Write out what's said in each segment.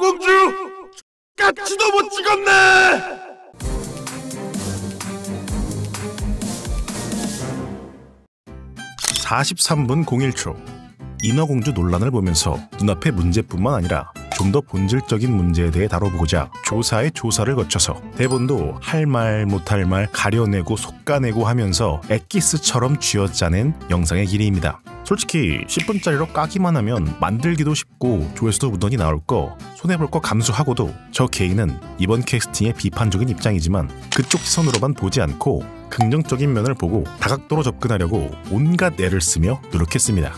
인어공주 같이도 못 찍었네. 43분 01초 인어공주 논란을 보면서 눈앞의 문제뿐만 아니라 좀 더 본질적인 문제에 대해 다뤄보고자 조사의 조사를 거쳐서 대본도 할 말 못할 말 가려내고 속가내고 하면서 엑기스처럼 쥐어짜낸 영상의 길이입니다. 솔직히 10분짜리로 까기만 하면 만들기도 쉽고 조회수도 무던히 나올 거 손해볼 거 감수하고도 저 개인은 이번 캐스팅에 비판적인 입장이지만 그쪽 시선으로만 보지 않고 긍정적인 면을 보고 다각도로 접근하려고 온갖 애를 쓰며 노력했습니다.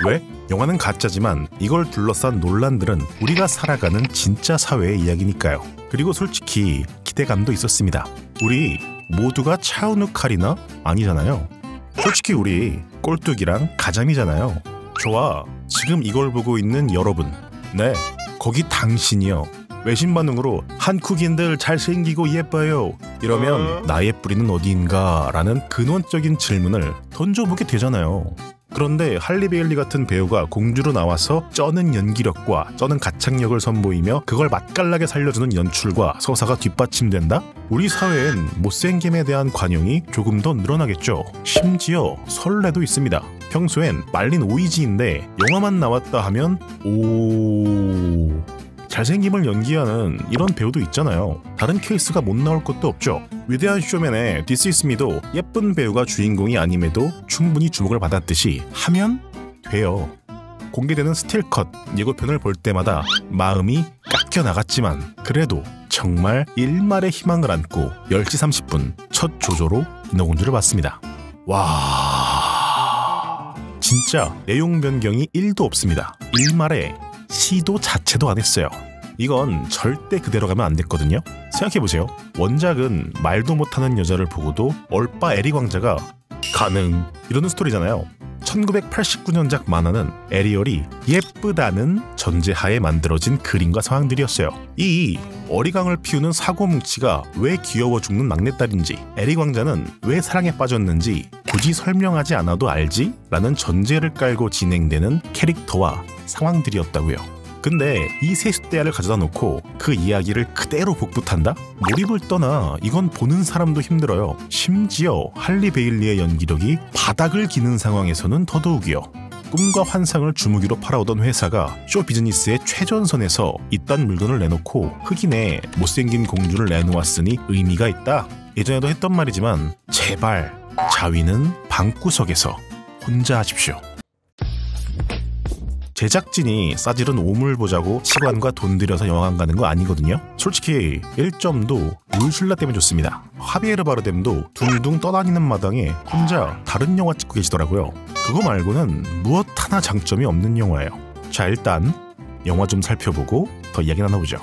왜? 영화는 가짜지만 이걸 둘러싼 논란들은 우리가 살아가는 진짜 사회의 이야기니까요. 그리고 솔직히 기대감도 있었습니다. 우리 모두가 차은우 칼이나 아니잖아요. 솔직히 우리 꼴뚜기랑 가장이잖아요. 좋아, 지금 이걸 보고 있는 여러분, 네, 거기 당신이요. 외신 반응으로 한국인들 잘생기고 예뻐요 이러면 나의 뿌리는 어디인가 라는 근원적인 질문을 던져보게 되잖아요. 그런데 할리 베일리 같은 배우가 공주로 나와서 쩌는 연기력과 쩌는 가창력을 선보이며 그걸 맛깔나게 살려주는 연출과 서사가 뒷받침된다? 우리 사회엔 못생김에 대한 관용이 조금 더 늘어나겠죠. 심지어 설레도 있습니다. 평소엔 말린 오이지인데 영화만 나왔다 하면 오... 잘생김을 연기하는 이런 배우도 있잖아요. 다른 케이스가 못 나올 것도 없죠. 위대한 쇼맨의 This Is Me도 예쁜 배우가 주인공이 아님에도 충분히 주목을 받았듯이 하면 돼요. 공개되는 스틸컷 예고편을 볼 때마다 마음이 깎여 나갔지만 그래도 정말 일말의 희망을 안고 10시 30분 첫 조조로 인어공주를 봤습니다. 와... 진짜 내용 변경이 1도 없습니다. 일말의 시도 자체도 안 했어요. 이건 절대 그대로 가면 안 됐거든요. 생각해보세요. 원작은 말도 못하는 여자를 보고도 얼빠 에리 왕자가 가능 이러는 스토리잖아요. 1989년작 만화는 에리얼이 예쁘다는 전제하에 만들어진 그림과 상황들이었어요. 이 어리광을 피우는 사고뭉치가 왜 귀여워 죽는 막내딸인지, 에리 왕자는 왜 사랑에 빠졌는지 굳이 설명하지 않아도 알지? 라는 전제를 깔고 진행되는 캐릭터와 상황들이었다고요. 근데 이 세숫대야를 가져다 놓고 그 이야기를 그대로 복붙한다? 몰입을 떠나 이건 보는 사람도 힘들어요. 심지어 할리 베일리의 연기력이 바닥을 기는 상황에서는 더더욱이요. 꿈과 환상을 주무기로 팔아오던 회사가 쇼비즈니스의 최전선에서 이딴 물건을 내놓고 흑인의 못생긴 공주를 내놓았으니 의미가 있다. 예전에도 했던 말이지만 제발 자위는 방구석에서 혼자 하십시오. 제작진이 싸지른 오물 보자고 시간과 돈 들여서 영화관 가는 거 아니거든요. 솔직히 1점도 울슐라 때문에 좋습니다. 하비에르 바르뎀도 둥둥 떠다니는 마당에 혼자 다른 영화 찍고 계시더라고요. 그거 말고는 무엇 하나 장점이 없는 영화예요. 자, 일단 영화 좀 살펴보고 더 이야기 나눠보죠.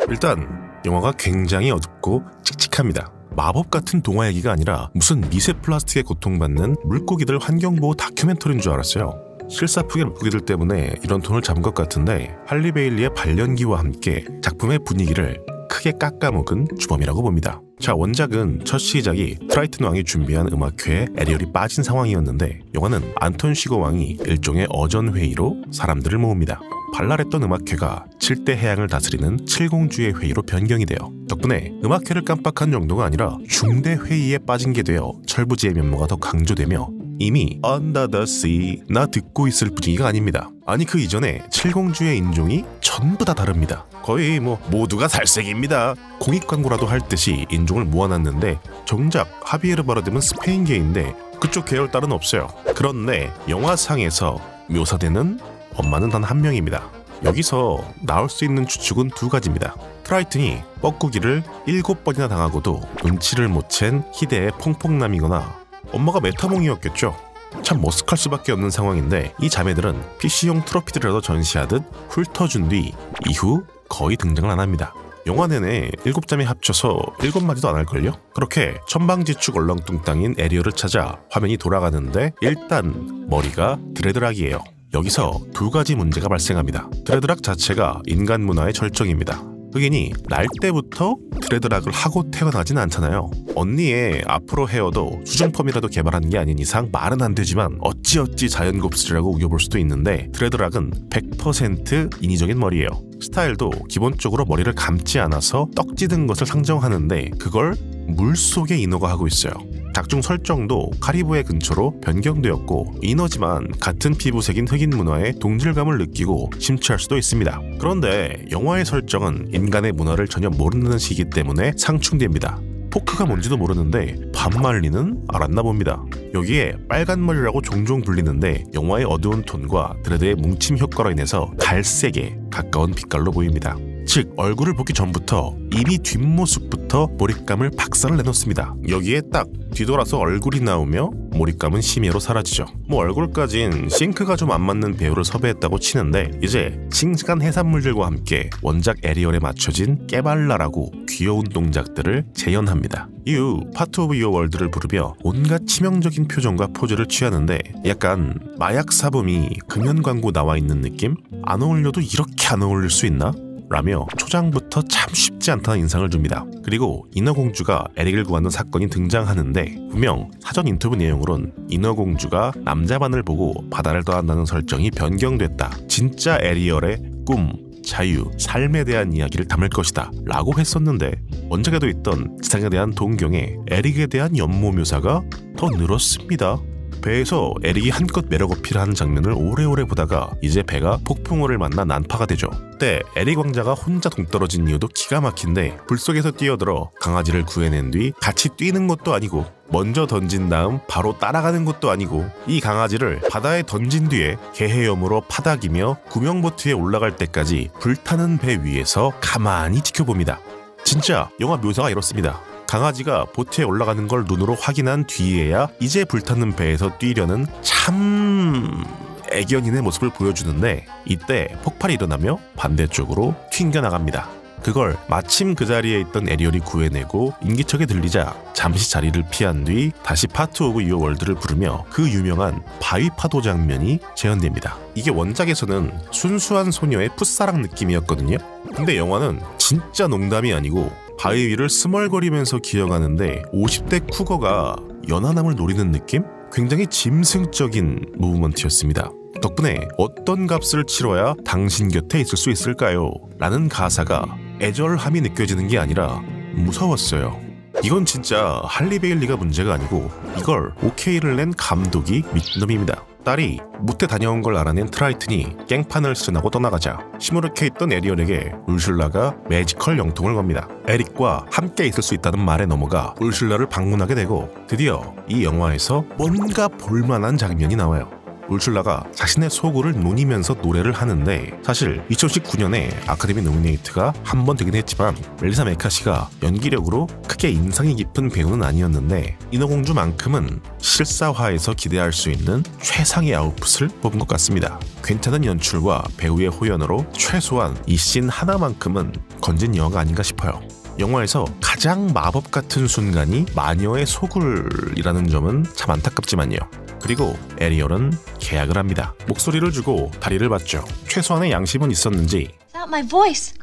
일단 영화가 굉장히 어둡고 칙칙합니다. 마법 같은 동화 얘기가 아니라 무슨 미세 플라스틱에 고통받는 물고기들 환경보호 다큐멘터리인 줄 알았어요. 실사폭의 물고기들 때문에 이런 톤을 잡은 것 같은데 할리 베일리의 발연기와 함께 작품의 분위기를 크게 깎아먹은 주범이라고 봅니다. 자, 원작은 첫 시작이 트라이튼 왕이 준비한 음악회에 에리얼이 빠진 상황이었는데 영화는 안톤 시고 왕이 일종의 어전회의로 사람들을 모읍니다. 발랄했던 음악회가 7대 해양을 다스리는 칠공주의 회의로 변경이 돼요. 덕분에 음악회를 깜빡한 정도가 아니라 중대 회의에 빠진 게 되어 철부지의 면모가 더 강조되며 이미 Under the Sea 나 듣고 있을 분위기가 아닙니다. 아니 그 이전에 칠공주의 인종이 전부 다 다릅니다. 거의 모두가 살색입니다. 공익 광고라도 할 듯이 인종을 모아놨는데 정작 하비에르 바르뎀은 스페인계인데 그쪽 계열 딸은 없어요. 그런데 영화상에서 묘사되는 엄마는 단 한 명입니다. 여기서 나올 수 있는 추측은 두 가지입니다. 트라이튼이 뻐꾸기를 7번이나 당하고도 눈치를 못 챈 희대의 퐁퐁남이거나 엄마가 메타몽이었겠죠. 참 머쓱할 수밖에 없는 상황인데 이 자매들은 PC용 트로피들이라도 전시하듯 훑어준 뒤 이후 거의 등장을 안 합니다. 영화 내내 7자매 합쳐서 7마디도 안 할걸요? 그렇게 천방지축 얼렁뚱땅인 에리얼을 찾아 화면이 돌아가는데 일단 머리가 드레드락이에요. 여기서 두 가지 문제가 발생합니다. 드레드락 자체가 인간 문화의 절정입니다. 흑인이 날 때부터 드레드락을 하고 태어나진 않잖아요. 언니의 아프로 헤어도 수중펌이라도 개발한 게 아닌 이상 말은 안 되지만 어찌어찌 자연 곱슬이라고 우겨볼 수도 있는데 드레드락은 100% 인위적인 머리예요. 스타일도 기본적으로 머리를 감지 않아서 떡 찌든 것을 상정하는데 그걸 물속에 인어가 하고 있어요. 작중 설정도 카리브해 근처로 변경되었고 인어지만 같은 피부색인 흑인 문화에 동질감을 느끼고 심취할 수도 있습니다. 그런데 영화의 설정은 인간의 문화를 전혀 모르는 시기 때문에 상충됩니다. 포크가 뭔지도 모르는데 반말리는 알았나 봅니다. 여기에 빨간머리라고 종종 불리는데 영화의 어두운 톤과 드레드의 뭉침 효과로 인해서 갈색에 가까운 빛깔로 보입니다. 즉 얼굴을 보기 전부터 이미 뒷모습부터 몰입감을 박살을 내놓습니다. 여기에 딱 뒤돌아서 얼굴이 나오며 몰입감은 심해로 사라지죠. 뭐 얼굴까진 싱크가 좀 안 맞는 배우를 섭외했다고 치는데 이제 싱싱한 해산물들과 함께 원작 에리얼에 맞춰진 깨발랄하고 귀여운 동작들을 재현합니다. 이후 파트 오브 유어 월드를 부르며 온갖 치명적인 표정과 포즈를 취하는데 약간 마약 사범이 금연 광고 나와 있는 느낌? 안 어울려도 이렇게 안 어울릴 수 있나? 라며 초장부터 참 쉽지 않다는 인상을 줍니다. 그리고 인어공주가 에릭을 구하는 사건이 등장하는데 분명 사전 인터뷰 내용으론 인어공주가 남자반을 보고 바다를 떠난다는 설정이 변경됐다. 진짜 에리얼의 꿈, 자유, 삶에 대한 이야기를 담을 것이다 라고 했었는데 원작에도 있던 지상에 대한 동경에 에릭에 대한 연모 묘사가 더 늘었습니다. 배에서 에릭이 한껏 매력 어필하는 장면을 오래오래 보다가 이제 배가 폭풍우를 만나 난파가 되죠. 그때 에릭 왕자가 혼자 동떨어진 이유도 기가 막힌데 불속에서 뛰어들어 강아지를 구해낸 뒤 같이 뛰는 것도 아니고 먼저 던진 다음 바로 따라가는 것도 아니고 이 강아지를 바다에 던진 뒤에 개헤염으로 파닥이며 구명보트에 올라갈 때까지 불타는 배 위에서 가만히 지켜봅니다. 진짜 영화 묘사가 이렇습니다. 강아지가 보트에 올라가는 걸 눈으로 확인한 뒤에야 이제 불타는 배에서 뛰려는 참 애견인의 모습을 보여주는데 이때 폭발이 일어나며 반대쪽으로 튕겨나갑니다. 그걸 마침 그 자리에 있던 에리얼이 구해내고 인기척에 들리자 잠시 자리를 피한 뒤 다시 파트 오브 유어 월드를 부르며 그 유명한 바위 파도 장면이 재현됩니다. 이게 원작에서는 순수한 소녀의 풋사랑 느낌이었거든요. 근데 영화는 진짜 농담이 아니고 바위 위를 스멀거리면서 기어가는데 50대 쿠거가 연하남을 노리는 느낌? 굉장히 짐승적인 무브먼트였습니다. 덕분에 어떤 값을 치러야 당신 곁에 있을 수 있을까요? 라는 가사가 애절함이 느껴지는 게 아니라 무서웠어요. 이건 진짜 할리 베일리가 문제가 아니고 이걸 오케이를 낸 감독이 미친놈입니다. 딸이 무태 다녀온 걸 알아낸 트라이튼이 깽판을 수련하고 떠나가자 시무룩해 있던 에리얼에게 울슐라가 매지컬 영통을 겁니다. 에릭과 함께 있을 수 있다는 말에 넘어가 울슐라를 방문하게 되고 드디어 이 영화에서 뭔가 볼만한 장면이 나와요. 울슐라가 자신의 소굴을 누니면서 노래를 하는데 사실 2019년에 아카데미 노미네이트가 한 번 되긴 했지만 멜리사 메카시가 연기력으로 크게 인상이 깊은 배우는 아니었는데 인어공주만큼은 실사화에서 기대할 수 있는 최상의 아웃풋을 뽑은 것 같습니다. 괜찮은 연출과 배우의 호연으로 최소한 이 씬 하나만큼은 건진 영화가 아닌가 싶어요. 영화에서 가장 마법 같은 순간이 마녀의 소굴이라는 점은 참 안타깝지만요. 그리고 에리얼은 계약을 합니다. 목소리를 주고 다리를 받죠. 최소한의 양심은 있었는지 Without my voice,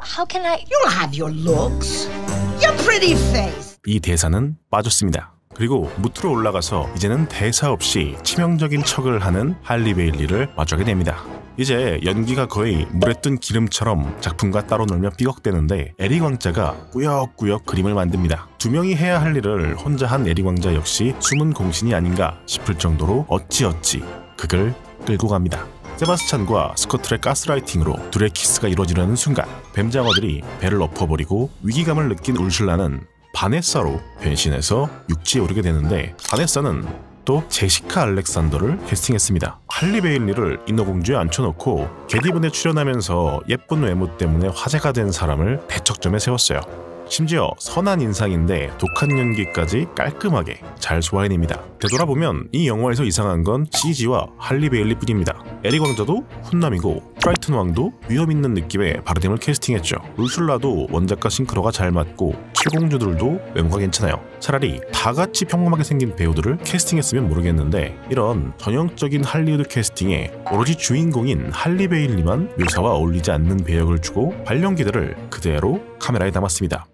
how can I... You'll have your looks, your pretty face. 이 대사는 빠졌습니다. 그리고 무트로 올라가서 이제는 대사 없이 치명적인 척을 하는 할리 베일리를 마주하게 됩니다. 이제 연기가 거의 물에 뜬 기름처럼 작품과 따로 놀며 삐걱대는데 에릭 왕자가 꾸역꾸역 그림을 만듭니다. 두 명이 해야 할 일을 혼자 한 에릭 왕자 역시 숨은 공신이 아닌가 싶을 정도로 어찌어찌 극을 끌고 갑니다. 세바스찬과 스코틀의 가스라이팅으로 둘의 키스가 이루어지려는 순간 뱀장어들이 배를 엎어버리고 위기감을 느낀 울슐라는 바네사로 변신해서 육지에 오르게 되는데 바네사는 또 제시카 알렉산더를 캐스팅했습니다. 할리 베일리를 인어공주에 앉혀놓고 게디븐에 출연하면서 예쁜 외모 때문에 화제가 된 사람을 대척점에 세웠어요. 심지어 선한 인상인데 독한 연기까지 깔끔하게 잘 소화해냅니다. 되돌아보면 이 영화에서 이상한 건 CG와 할리 베일리 뿐입니다. 에릭 왕자도 훈남이고 트라이튼 왕도 위험있는 느낌의 바르뎀을 캐스팅했죠. 울슐라도 원작과 싱크로가 잘 맞고 칠공주들도 외모가 괜찮아요. 차라리 다같이 평범하게 생긴 배우들을 캐스팅했으면 모르겠는데 이런 전형적인 할리우드 캐스팅에 오로지 주인공인 할리 베일리만 묘사와 어울리지 않는 배역을 주고 발연기들을 그대로 카메라에 담았습니다.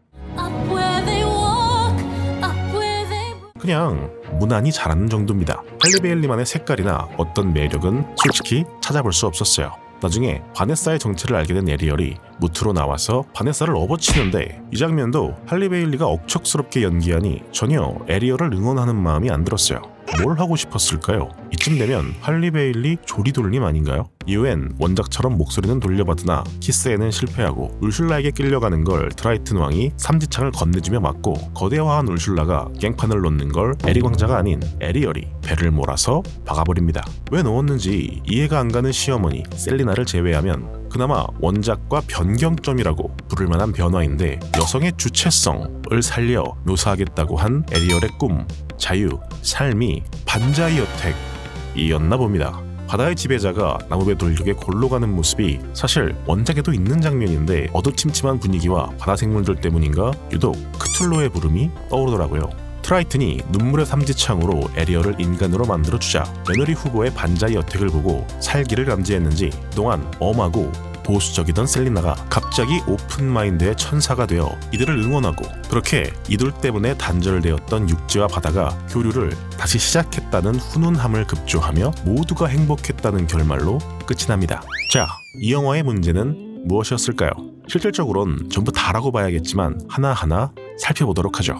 그냥 무난히 잘하는 정도입니다. 할리 베일리만의 색깔이나 어떤 매력은 솔직히 찾아볼 수 없었어요. 나중에 바네사의 정체를 알게 된 에리얼이 무트로 나와서 바네사를 업어치는데 이 장면도 할리 베일리가 억척스럽게 연기하니 전혀 에리얼을 응원하는 마음이 안 들었어요. 뭘 하고 싶었을까요? 이쯤 되면 할리 베일리 조리돌림 아닌가요? 이후엔 원작처럼 목소리는 돌려받으나 키스에는 실패하고 울슐라에게 끌려가는 걸 트라이튼 왕이 삼지창을 건네주며 막고 거대화한 울슐라가 깽판을 놓는 걸 에릭 왕자가 아닌 에리얼이 배를 몰아서 박아버립니다. 왜 넣었는지 이해가 안 가는 시어머니 셀리나를 제외하면 그나마 원작과 변경점이라고 부를 만한 변화인데 여성의 주체성을 살려 묘사하겠다고 한 에리얼의 꿈, 자유, 삶이 반자이 여택이었나 봅니다. 바다의 지배자가 나무배 돌격에 골로 가는 모습이 사실 원작에도 있는 장면인데 어두침침한 분위기와 바다 생물들 때문인가 유독 크툴로의 부름이 떠오르더라고요. 트라이튼이 눈물의 삼지창으로 에리얼을 인간으로 만들어주자 며느리 후보의 반자이 여택을 보고 살기를 감지했는지 그동안 엄하고 보수적이던 셀리나가 갑자기 오픈마인드의 천사가 되어 이들을 응원하고 그렇게 이들 때문에 단절되었던 육지와 바다가 교류를 다시 시작했다는 훈훈함을 급조하며 모두가 행복했다는 결말로 끝이 납니다. 자, 이 영화의 문제는 무엇이었을까요? 실질적으론 전부 다라고 봐야겠지만 하나하나 살펴보도록 하죠.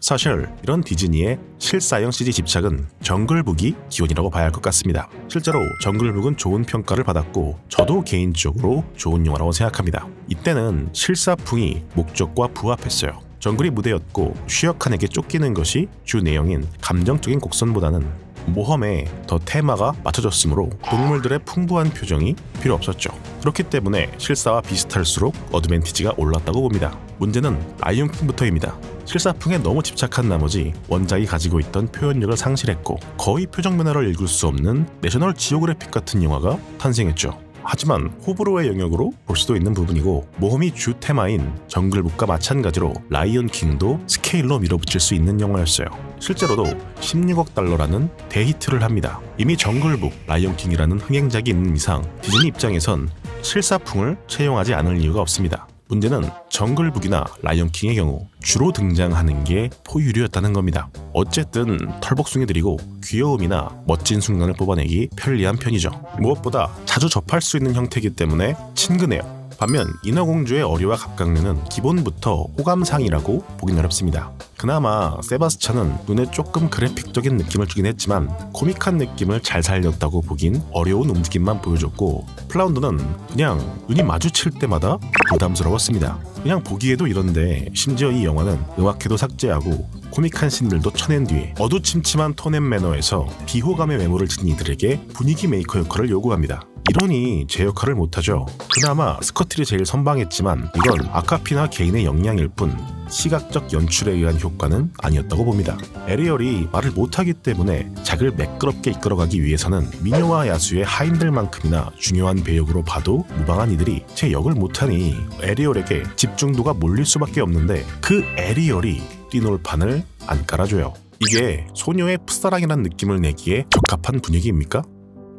사실 이런 디즈니의 실사형 CG 집착은 정글북이 기원이라고 봐야 할 것 같습니다. 실제로 정글북은 좋은 평가를 받았고 저도 개인적으로 좋은 영화라고 생각합니다. 이때는 실사풍이 목적과 부합했어요. 정글이 무대였고 쉬역한에게 쫓기는 것이 주 내용인 감정적인 곡선보다는 모험에 더 테마가 맞춰졌으므로 동물들의 풍부한 표정이 필요 없었죠. 그렇기 때문에 실사와 비슷할수록 어드밴티지가 올랐다고 봅니다. 문제는 라이온킹부터입니다. 실사풍에 너무 집착한 나머지 원작이 가지고 있던 표현력을 상실했고 거의 표정 변화를 읽을 수 없는 내셔널 지오그래픽 같은 영화가 탄생했죠. 하지만 호불호의 영역으로 볼 수도 있는 부분이고 모험이 주 테마인 정글북과 마찬가지로 라이온킹도 스케일로 밀어붙일 수 있는 영화였어요. 실제로도 16억 달러라는 대히트를 합니다. 이미 정글북, 라이온킹이라는 흥행작이 있는 이상 디즈니 입장에선 실사풍을 채용하지 않을 이유가 없습니다. 문제는 정글북이나 라이온킹의 경우 주로 등장하는 게 포유류였다는 겁니다. 어쨌든 털복숭이들이고 귀여움이나 멋진 순간을 뽑아내기 편리한 편이죠. 무엇보다 자주 접할 수 있는 형태이기 때문에 친근해요. 반면 인어공주의 어리와 갑각류는 기본부터 호감상이라고 보긴 어렵습니다. 그나마 세바스찬은 눈에 조금 그래픽적인 느낌을 주긴 했지만 코믹한 느낌을 잘 살렸다고 보긴 어려운 움직임만 보여줬고 플라운더는 그냥 눈이 마주칠 때마다 부담스러웠습니다. 그냥 보기에도 이런데 심지어 이 영화는 음악회도 삭제하고 코믹한 씬들도 쳐낸 뒤에 어두침침한 톤 앤 매너에서 비호감의 외모를 지닌 이들에게 분위기 메이커 역할을 요구합니다. 이러니 제 역할을 못하죠. 그나마 스커틀이 제일 선방했지만 이건 아카피나 개인의 역량일 뿐 시각적 연출에 의한 효과는 아니었다고 봅니다. 에리얼이 말을 못하기 때문에 작을 매끄럽게 이끌어가기 위해서는 미녀와 야수의 하인들만큼이나 중요한 배역으로 봐도 무방한 이들이 제 역을 못하니 에리얼에게 집중도가 몰릴 수밖에 없는데 그 에리얼이 뛰놀판을 안 깔아줘요. 이게 소녀의 풋사랑이라는 느낌을 내기에 적합한 분위기입니까?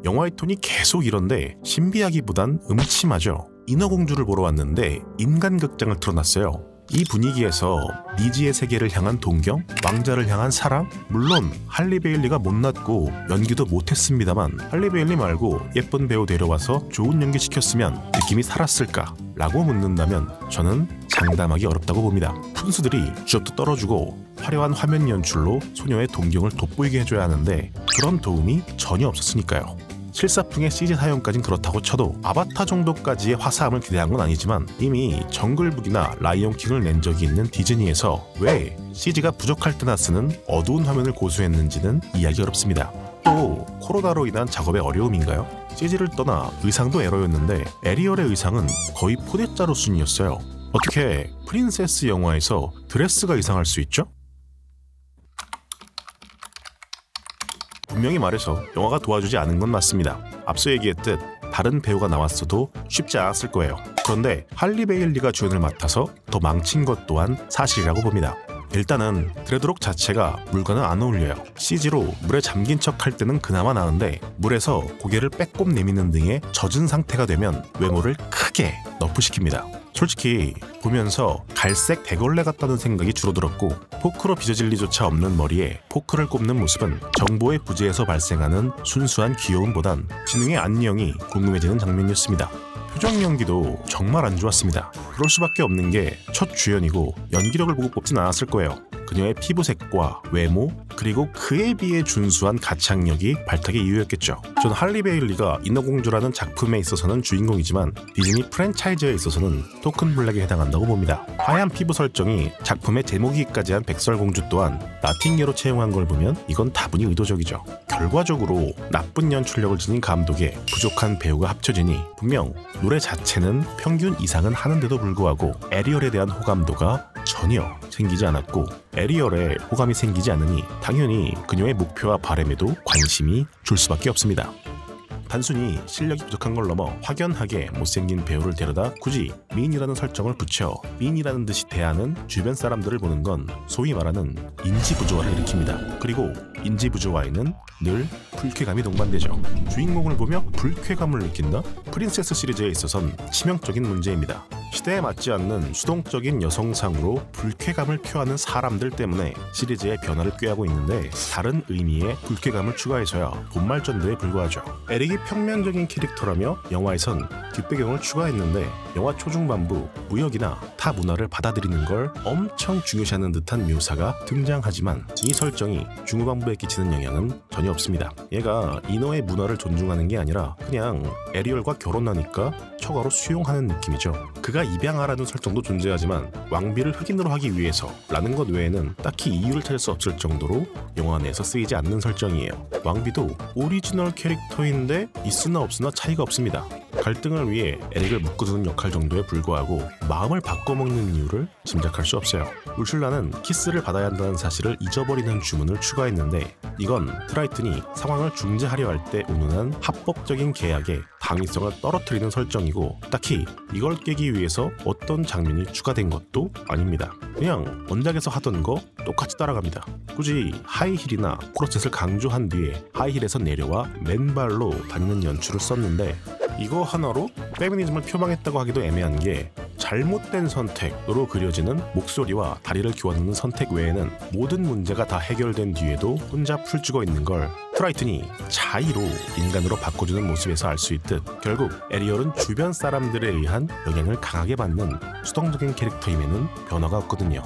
영화의 톤이 계속 이런데 신비하기보단 음침하죠. 인어공주를 보러 왔는데 인간극장을 틀어놨어요. 이 분위기에서 니지의 세계를 향한 동경, 왕자를 향한 사랑? 물론 할리 베일리가 못났고 연기도 못했습니다만 할리 베일리 말고 예쁜 배우 데려와서 좋은 연기 시켰으면 느낌이 살았을까? 라고 묻는다면 저는 장담하기 어렵다고 봅니다. 푼수들이 주접도 떨어주고 화려한 화면 연출로 소녀의 동경을 돋보이게 해줘야 하는데 그런 도움이 전혀 없었으니까요. 실사풍의 CG 사용까진 그렇다고 쳐도 아바타 정도까지의 화사함을 기대한 건 아니지만 이미 정글북이나 라이온킹을 낸 적이 있는 디즈니에서 왜 CG가 부족할 때나 쓰는 어두운 화면을 고수했는지는 이해하기 어렵습니다. 또 코로나로 인한 작업의 어려움인가요? CG를 떠나 의상도 에러였는데 에리얼의 의상은 거의 포대자루 수준이었어요. 어떻게 프린세스 영화에서 드레스가 이상할 수 있죠? 분명히 말해서 영화가 도와주지 않은 건 맞습니다. 앞서 얘기했듯 다른 배우가 나왔어도 쉽지 않았을 거예요. 그런데 할리 베일리가 주연을 맡아서 더 망친 것 또한 사실이라고 봅니다. 일단은 드레드록 자체가 물과는 안 어울려요. CG로 물에 잠긴 척 할 때는 그나마 나은데 물에서 고개를 빼꼼 내미는 등의 젖은 상태가 되면 외모를 크게 너프시킵니다. 솔직히 보면서 갈색 대걸레 같다는 생각이 줄어들었고 포크로 빚어질 리조차 없는 머리에 포크를 꼽는 모습은 정보의 부재에서 발생하는 순수한 귀여움보단 지능의 안녕이 궁금해지는 장면이었습니다. 표정 연기도 정말 안 좋았습니다. 그럴 수밖에 없는 게 첫 주연이고 연기력을 보고 뽑진 않았을 거예요. 그녀의 피부색과 외모 그리고 그에 비해 준수한 가창력이 발탁의 이유였겠죠. 전 할리 베일리가 인어공주라는 작품에 있어서는 주인공이지만 디즈니 프랜차이즈에 있어서는 토큰 블랙에 해당한다고 봅니다. 하얀 피부 설정이 작품의 제목이기까지 한 백설공주 또한 나팅예로 채용한 걸 보면 이건 다분히 의도적이죠. 결과적으로 나쁜 연출력을 지닌 감독에 부족한 배우가 합쳐지니 분명 노래 자체는 평균 이상은 하는데도 불구하고 에리얼에 대한 호감도가 전혀 생기지 않았고 에리얼에 호감이 생기지 않으니 당연히 그녀의 목표와 바램에도 관심이 줄 수밖에 없습니다. 단순히 실력이 부족한 걸 넘어 확연하게 못생긴 배우를 데려다 굳이 미인이라는 설정을 붙여 미인이라는 듯이 대하는 주변 사람들을 보는 건 소위 말하는 인지부조화를 일으킵니다. 그리고 인지부조화에는 늘 불쾌감이 동반되죠. 주인공을 보며 불쾌감을 느낀다? 프린세스 시리즈에 있어선 치명적인 문제입니다. 시대에 맞지 않는 수동적인 여성상으로 불쾌감을 표하는 사람들 때문에 시리즈의 변화를 꾀하고 있는데 다른 의미의 불쾌감을 추가해서야 본말전도에 불과하죠. 에릭이 평면적인 캐릭터라며 영화에선 뒷배경을 추가했는데 영화 초중반부 무역이나 타 문화를 받아들이는 걸 엄청 중요시하는 듯한 묘사가 등장하지만 이 설정이 중후반부에 끼치는 영향은 전혀 없습니다. 얘가 인어의 문화를 존중하는 게 아니라 그냥 에리얼과 결혼하니까 처가로 수용하는 느낌이죠. 그가 입양하라는 설정도 존재하지만 왕비를 흑인으로 하기 위해서 라는 것 외에는 딱히 이유를 찾을 수 없을 정도로 영화 내에서 쓰이지 않는 설정이에요. 왕비도 오리지널 캐릭터인데 있으나 없으나 차이가 없습니다. 갈등을 위해 에릭을 묶어두는 역할 정도에 불과하고 마음을 바꿔먹는 이유를 짐작할 수 없어요. 울슐라는 키스를 받아야 한다는 사실을 잊어버리는 주문을 추가했는데 이건 트라이튼이 상황을 중재하려 할 때 운운한 합법적인 계약의 당위성을 떨어뜨리는 설정이고 딱히 이걸 깨기 위해서 어떤 장면이 추가된 것도 아닙니다. 그냥 원작에서 하던 거 똑같이 따라갑니다. 굳이 하이힐이나 코르셋을 강조한 뒤에 하이힐에서 내려와 맨발로 다니는 연출을 썼는데 이거 하나로 페미니즘을 표방했다고 하기도 애매한 게 잘못된 선택으로 그려지는 목소리와 다리를 교환하는 선택 외에는 모든 문제가 다 해결된 뒤에도 혼자 풀죽어 있는 걸 트라이튼이 자의로 인간으로 바꿔주는 모습에서 알 수 있듯 결국 에리얼은 주변 사람들에 의한 영향을 강하게 받는 수동적인 캐릭터임에는 변화가 없거든요.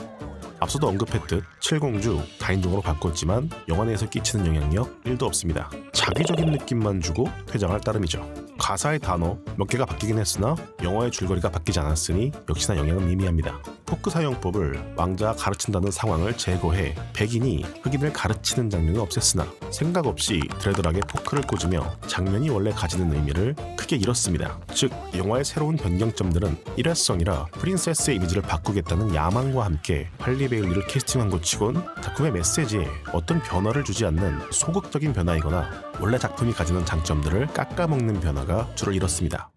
앞서도 언급했듯 칠공주 다인종으로 바꿨지만 영화 내에서 끼치는 영향력 1도 없습니다. 자기적인 느낌만 주고 퇴장할 따름이죠. 가사의 단어 몇 개가 바뀌긴 했으나 영화의 줄거리가 바뀌지 않았으니 역시나 영향은 미미합니다. 포크 사용법을 왕자가 가르친다는 상황을 제거해 백인이 흑인을 가르치는 장면은 없앴으나 생각 없이 드레드락에 포크를 꽂으며 장면이 원래 가지는 의미를 크게 잃었습니다. 즉 영화의 새로운 변경점들은 일회성이라 프린세스의 이미지를 바꾸겠다는 야망과 함께 할리 베일리를 캐스팅한 것 치곤 작품의 메시지에 어떤 변화를 주지 않는 소극적인 변화이거나 원래 작품이 가지는 장점들을 깎아먹는 변화가 주를 이뤘습니다.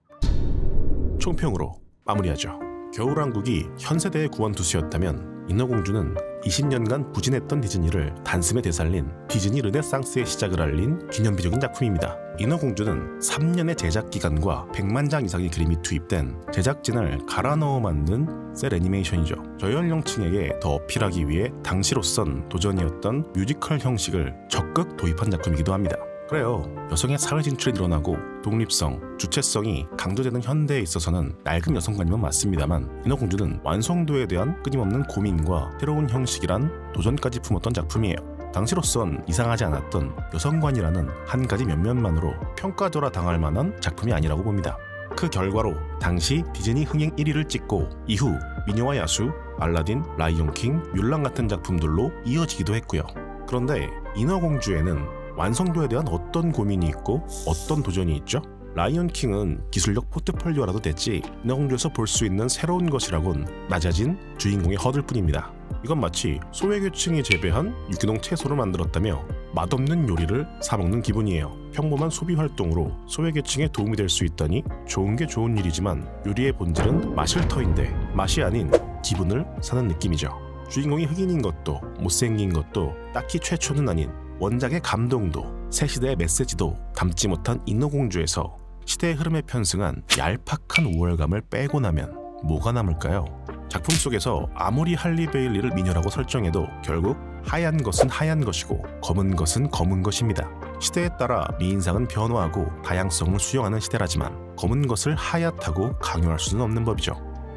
총평으로 마무리하죠. 겨울왕국이 현 세대의 구원투수였다면 인어공주는 20년간 부진했던 디즈니를 단숨에 되살린 디즈니 르네상스의 시작을 알린 기념비적인 작품입니다. 인어공주는 3년의 제작 기간과 100만 장 이상의 그림이 투입된 제작진을 갈아 넣어 만든 셀 애니메이션이죠. 저연령층에게 더 어필하기 위해 당시로선 도전이었던 뮤지컬 형식을 적극 도입한 작품이기도 합니다. 그래요. 여성의 사회 진출이 늘어나고 독립성, 주체성이 강조되는 현대에 있어서는 낡은 여성관념은 맞습니다만 인어공주는 완성도에 대한 끊임없는 고민과 새로운 형식이란 도전까지 품었던 작품이에요. 당시로선 이상하지 않았던 여성관이라는 한 가지 면면만으로 평가절하 당할 만한 작품이 아니라고 봅니다. 그 결과로 당시 디즈니 흥행 1위를 찍고 이후 미녀와 야수, 알라딘, 라이온킹, 뮬란 같은 작품들로 이어지기도 했고요. 그런데 인어공주에는 완성도에 대한 어떤 고민이 있고 어떤 도전이 있죠? 라이언 킹은 기술력 포트폴리오라도 됐지 인어공주에서 볼 수 있는 새로운 것이라곤 낮아진 주인공의 허들뿐입니다. 이건 마치 소외계층이 재배한 유기농 채소를 만들었다며 맛없는 요리를 사먹는 기분이에요. 평범한 소비 활동으로 소외계층에 도움이 될 수 있다니 좋은 게 좋은 일이지만 요리의 본질은 맛일 터인데 맛이 아닌 기분을 사는 느낌이죠. 주인공이 흑인인 것도 못생긴 것도 딱히 최초는 아닌 원작의 감동도 새 시대의 메시지도 담지 못한 인어공주에서 시대의 흐름에 편승한 얄팍한 우월감을 빼고 나면 뭐가 남을까요? 작품 속에서 아무리 할리 베일리를 미녀라고 설정해도 결국 하얀 것은 하얀 것이고 검은 것은 검은 것입니다. 시대에 따라 미인상은 변화하고 다양성을 수용하는 시대라지만 검은 것을 하얗다고 강요할 수는 없는 법이죠.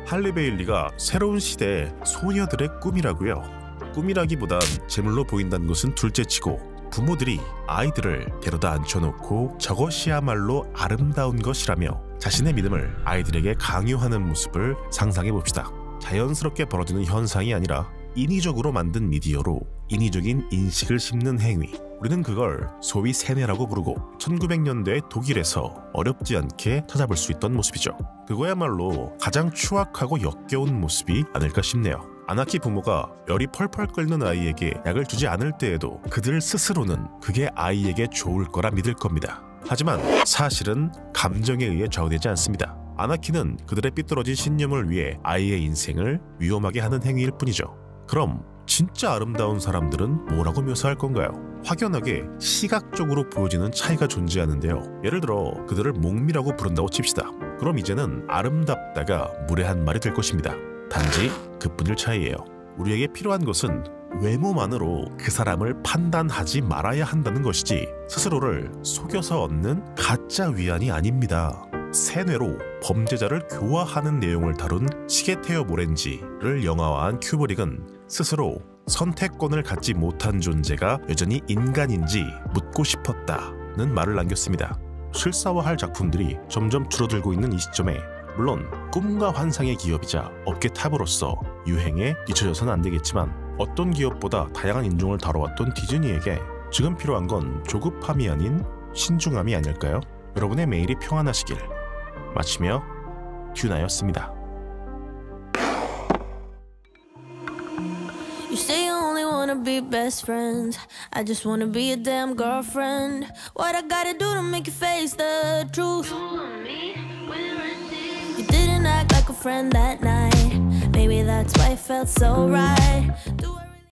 할리 베일리가 새로운 시대의 소녀들의 꿈이라고요. 꿈이라기보단 제물로 보인다는 것은 둘째치고 부모들이 아이들을 데려다 앉혀놓고 저것이야말로 아름다운 것이라며 자신의 믿음을 아이들에게 강요하는 모습을 상상해 봅시다. 자연스럽게 벌어지는 현상이 아니라 인위적으로 만든 미디어로 인위적인 인식을 심는 행위. 우리는 그걸 소위 세뇌라고 부르고 1900년대 독일에서 어렵지 않게 찾아볼 수 있던 모습이죠. 그거야말로 가장 추악하고 역겨운 모습이 아닐까 싶네요. 아나키 부모가 열이 펄펄 끓는 아이에게 약을 주지 않을 때에도 그들 스스로는 그게 아이에게 좋을 거라 믿을 겁니다. 하지만 사실은 감정에 의해 좌우되지 않습니다. 아나키는 그들의 삐뚤어진 신념을 위해 아이의 인생을 위험하게 하는 행위일 뿐이죠. 그럼 진짜 아름다운 사람들은 뭐라고 묘사할 건가요? 확연하게 시각적으로 보여지는 차이가 존재하는데요. 예를 들어 그들을 목미라고 부른다고 칩시다. 그럼 이제는 아름답다가 무례한 말이 될 것입니다. 단지 그뿐일 차이예요. 우리에게 필요한 것은 외모만으로 그 사람을 판단하지 말아야 한다는 것이지 스스로를 속여서 얻는 가짜 위안이 아닙니다. 세뇌로 범죄자를 교화하는 내용을 다룬 시계테어 오렌지를 영화화한 큐브릭은 스스로 선택권을 갖지 못한 존재가 여전히 인간인지 묻고 싶었다는 말을 남겼습니다. 실사화할 작품들이 점점 줄어들고 있는 이 시점에 물론 꿈과 환상의 기업이자 업계 탑으로서 유행에 뒤처져서는 안 되겠지만 어떤 기업보다 다양한 인종을 다뤄왔던 디즈니에게 지금 필요한 건 조급함이 아닌 신중함이 아닐까요? 여러분의 매일이 평안하시길 마치며 튜나였습니다. You say you only wanna be best friends. I just wanna be a damn girlfriend. What I gotta do to make you face the truth? You didn't act like a friend that night. Maybe that's why it felt so right.